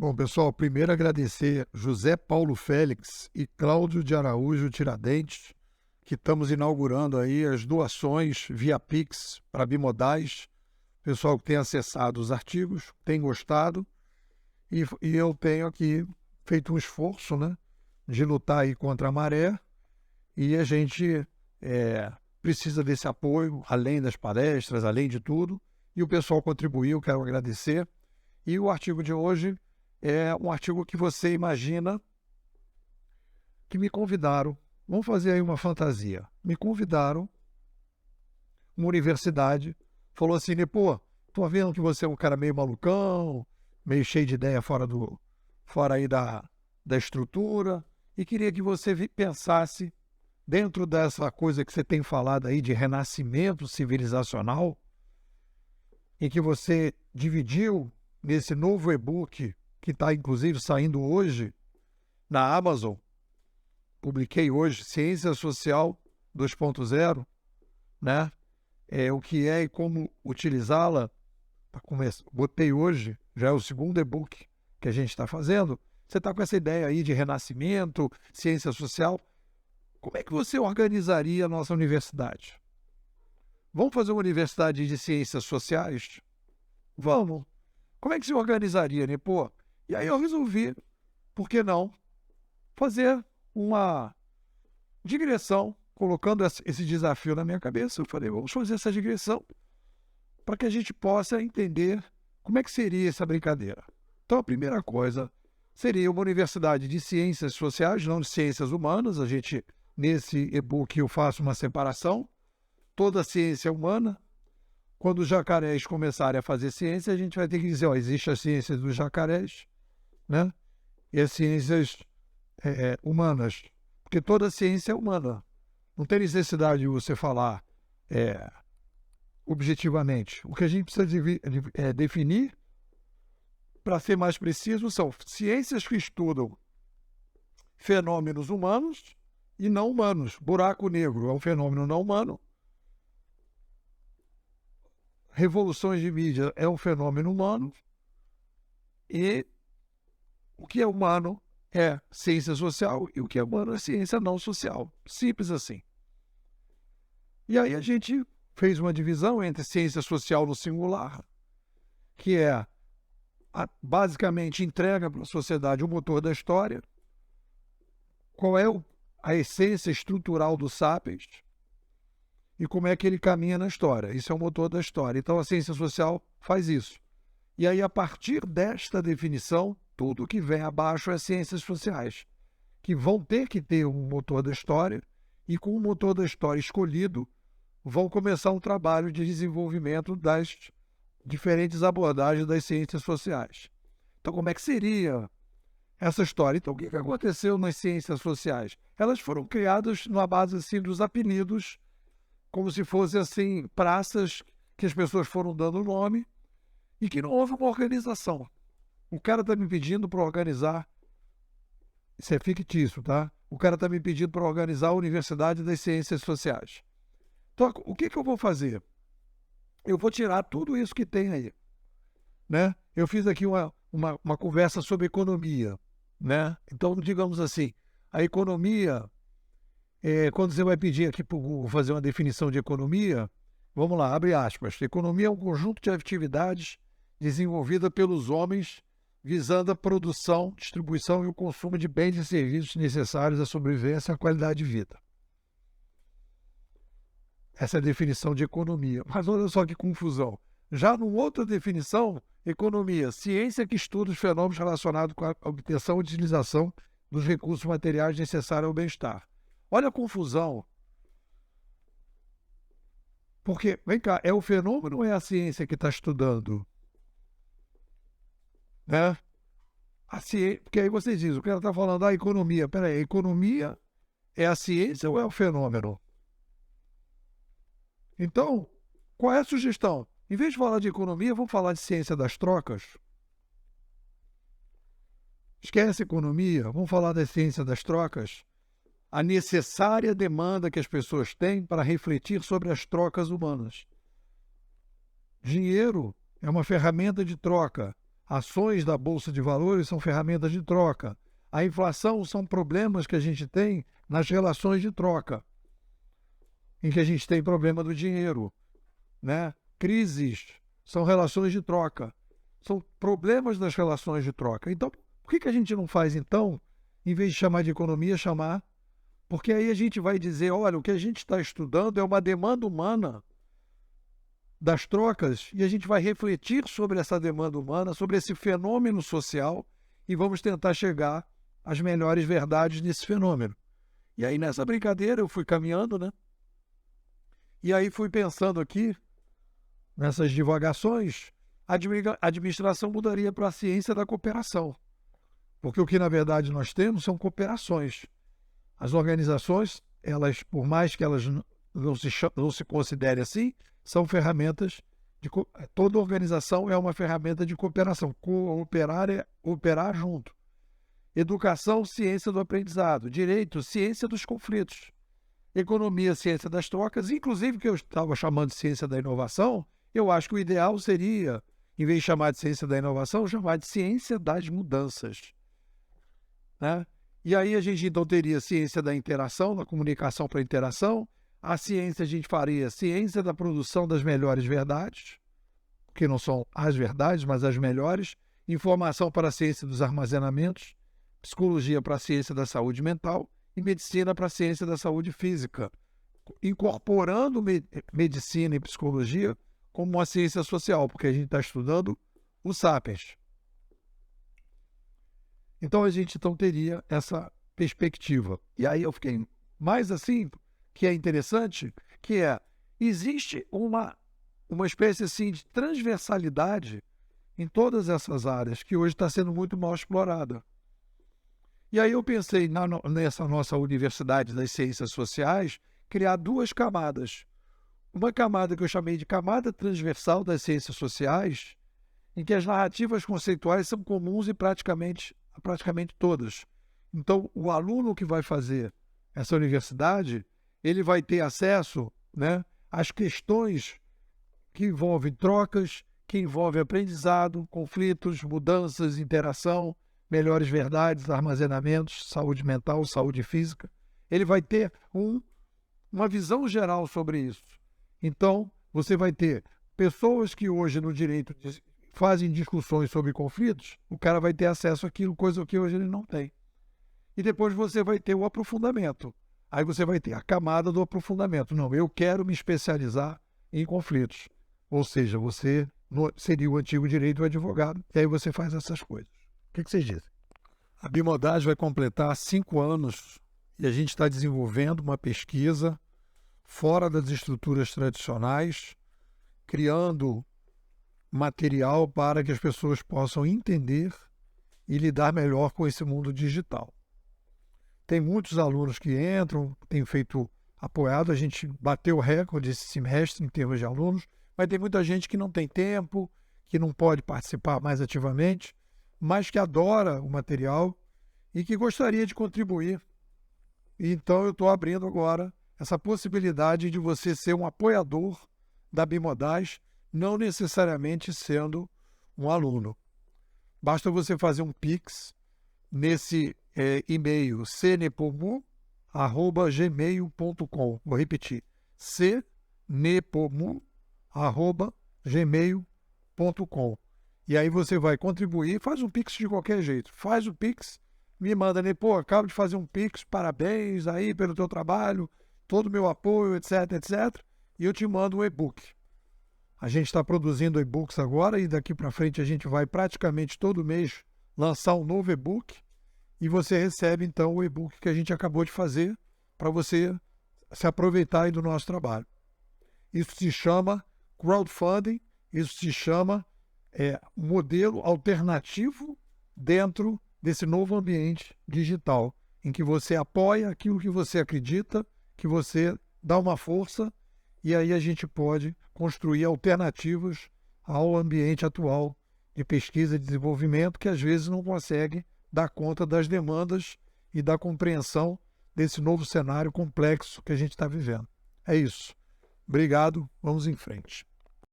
Bom, pessoal, primeiro agradecer José Paulo Félix e Cláudio de Araújo Tiradentes, que estamos inaugurando aí as doações via Pix para bimodais. Pessoal que tem acessado os artigos, tem gostado, e eu tenho aqui feito um esforço, né, de lutar aí contra a maré, e a gente precisa desse apoio, além das palestras, além de tudo, e o pessoal contribuiu, quero agradecer. E o artigo de hoje é um artigo que você imagina que me convidaram. Vamos fazer aí uma fantasia. Me convidaram, uma universidade, falou assim, pô, tô vendo que você é um cara meio malucão, meio cheio de ideia fora aí da estrutura, e queria que você pensasse dentro dessa coisa que você tem falado aí de renascimento civilizacional, em que você dividiu nesse novo e-book que está inclusive saindo hoje na Amazon. Publiquei hoje Ciência Social 2.0, né? O que é e como utilizá-la. Botei hoje, já é o segundo e-book que a gente está fazendo. Você está com essa ideia aí de renascimento, ciência social. Como é que você organizaria a nossa universidade? Vamos fazer uma universidade de ciências sociais? Vamos. Como é que se organizaria, né? Pô, e aí eu resolvi, por que não, fazer uma digressão, colocando esse desafio na minha cabeça. Eu falei, vamos fazer essa digressão para que a gente possa entender como é que seria essa brincadeira. Então, a primeira coisa seria uma universidade de ciências sociais, não de ciências humanas. A gente, nesse e-book, eu faço uma separação. Toda ciência é humana. Quando os jacarés começarem a fazer ciência, a gente vai ter que dizer, existe a ciência dos jacarés, né? E as ciências humanas, porque toda ciência é humana. Não tem necessidade de você falar objetivamente. O que a gente precisa definir, para ser mais preciso, são ciências que estudam fenômenos humanos e não humanos. Buraco negro é um fenômeno não humano. Revoluções de mídia é um fenômeno humano. E o que é humano é ciência social e o que é humano é ciência não social. Simples assim. E aí a gente fez uma divisão entre ciência social no singular, que é basicamente entrega para a sociedade o motor da história, qual é a essência estrutural do Sapiens e como é que ele caminha na história. Isso é o motor da história. Então a ciência social faz isso. E aí, a partir desta definição, tudo que vem abaixo é ciências sociais, que vão ter que ter um motor da história, e com o motor da história escolhido, vão começar um trabalho de desenvolvimento das diferentes abordagens das ciências sociais. Então, como é que seria essa história? Então, o que aconteceu nas ciências sociais? Elas foram criadas na base assim, dos apelidos, como se fossem assim, praças que as pessoas foram dando nome, e que não houve uma organização. O cara está me pedindo para organizar, isso é fictício, tá? O cara está me pedindo para organizar a Universidade das Ciências Sociais. Então, o que eu vou fazer? Eu vou tirar tudo isso que tem aí, né? Eu fiz aqui uma conversa sobre economia, né? Então, digamos assim, a economia, quando você vai pedir aqui para fazer uma definição de economia, vamos lá, abre aspas. Economia é um conjunto de atividades desenvolvida pelos homens visando a produção, distribuição e o consumo de bens e serviços necessários à sobrevivência e à qualidade de vida. Essa é a definição de economia. Mas olha só que confusão. Já numa outra definição, economia, ciência que estuda os fenômenos relacionados com a obtenção e utilização dos recursos materiais necessários ao bem-estar. Olha a confusão. Porque, vem cá, é o fenômeno ou é a ciência que está estudando? Né? Porque aí vocês dizem, o cara está falando da economia. Peraí, a economia é a ciência ou é o fenômeno? Então, qual é a sugestão? Em vez de falar de economia, vamos falar de ciência das trocas? Esquece economia, vamos falar da ciência das trocas? A necessária demanda que as pessoas têm para refletir sobre as trocas humanas. Dinheiro é uma ferramenta de troca. Ações da Bolsa de Valores são ferramentas de troca. A inflação são problemas que a gente tem nas relações de troca, em que a gente tem problema do dinheiro, né? Crises são relações de troca, são problemas das relações de troca. Então, por que a gente não faz, então, em vez de chamar de economia, chamar? Porque aí a gente vai dizer, olha, o que a gente está estudando é uma demanda humana das trocas e a gente vai refletir sobre essa demanda humana, sobre esse fenômeno social e vamos tentar chegar às melhores verdades desse fenômeno. E aí nessa brincadeira eu fui caminhando, né? E aí fui pensando aqui, nessas divagações, a administração mudaria para a ciência da cooperação. Porque o que na verdade nós temos são cooperações. As organizações, elas, por mais que elas não se considerem assim, são ferramentas toda organização é uma ferramenta de cooperação. Cooperar é operar junto. Educação, ciência do aprendizado. Direito, ciência dos conflitos. Economia, ciência das trocas. Inclusive, que eu estava chamando de ciência da inovação, eu acho que o ideal seria, em vez de chamar de ciência da inovação, chamar de ciência das mudanças. Né? E aí a gente então teria ciência da interação, da comunicação para interação. A ciência a gente faria ciência da produção das melhores verdades, que não são as verdades, mas as melhores. Informação para a ciência dos armazenamentos. Psicologia para a ciência da saúde mental. E medicina para a ciência da saúde física. Incorporando medicina e psicologia como uma ciência social, porque a gente está estudando o Sapiens. Então a gente teria essa perspectiva. E aí eu fiquei mais assim, que é interessante, que existe uma espécie assim, de transversalidade em todas essas áreas que hoje está sendo muito mal explorada. E aí eu pensei nessa nossa Universidade das Ciências Sociais, criar duas camadas. Uma camada que eu chamei de camada transversal das ciências sociais, em que as narrativas conceituais são comuns e praticamente todas. Então, o aluno que vai fazer essa universidade, ele vai ter acesso, né, às questões que envolvem trocas, que envolvem aprendizado, conflitos, mudanças, interação, melhores verdades, armazenamentos, saúde mental, saúde física. Ele vai ter uma visão geral sobre isso. Então, você vai ter pessoas que hoje no direito fazem discussões sobre conflitos, o cara vai ter acesso àquilo, coisa que hoje ele não tem. E depois você vai ter o aprofundamento. Aí você vai ter a camada do aprofundamento. Não, eu quero me especializar em conflitos. Ou seja, você seria o antigo direito do advogado, e aí você faz essas coisas. O que vocês dizem? A Bimodage vai completar 5 anos e a gente está desenvolvendo uma pesquisa fora das estruturas tradicionais, criando material para que as pessoas possam entender e lidar melhor com esse mundo digital. Tem muitos alunos que entram, tem feito apoiado, a gente bateu o recorde esse semestre em termos de alunos, mas tem muita gente que não tem tempo, que não pode participar mais ativamente, mas que adora o material e que gostaria de contribuir. Então eu estou abrindo agora essa possibilidade de você ser um apoiador da Bimodage, não necessariamente sendo um aluno. Basta você fazer um Pix nesse e-mail cnepomu@gmail.com. Vou repetir, cnepomu@gmail.com. E aí você vai contribuir, faz um Pix de qualquer jeito. Faz o Pix, me manda, Nepo, acabo de fazer um Pix, parabéns aí pelo teu trabalho, todo o meu apoio, etc, etc. E eu te mando um e-book. A gente está produzindo e-books agora e daqui para frente a gente vai praticamente todo mês lançar um novo e-book e você recebe então o e-book que a gente acabou de fazer para você se aproveitar aí do nosso trabalho. Isso se chama crowdfunding, isso se chama modelo alternativo dentro desse novo ambiente digital, em que você apoia aquilo que você acredita, que você dá uma força, e aí a gente pode construir alternativas ao ambiente atual de pesquisa e desenvolvimento, que às vezes não consegue dar conta das demandas e da compreensão desse novo cenário complexo que a gente está vivendo. É isso. Obrigado, vamos em frente.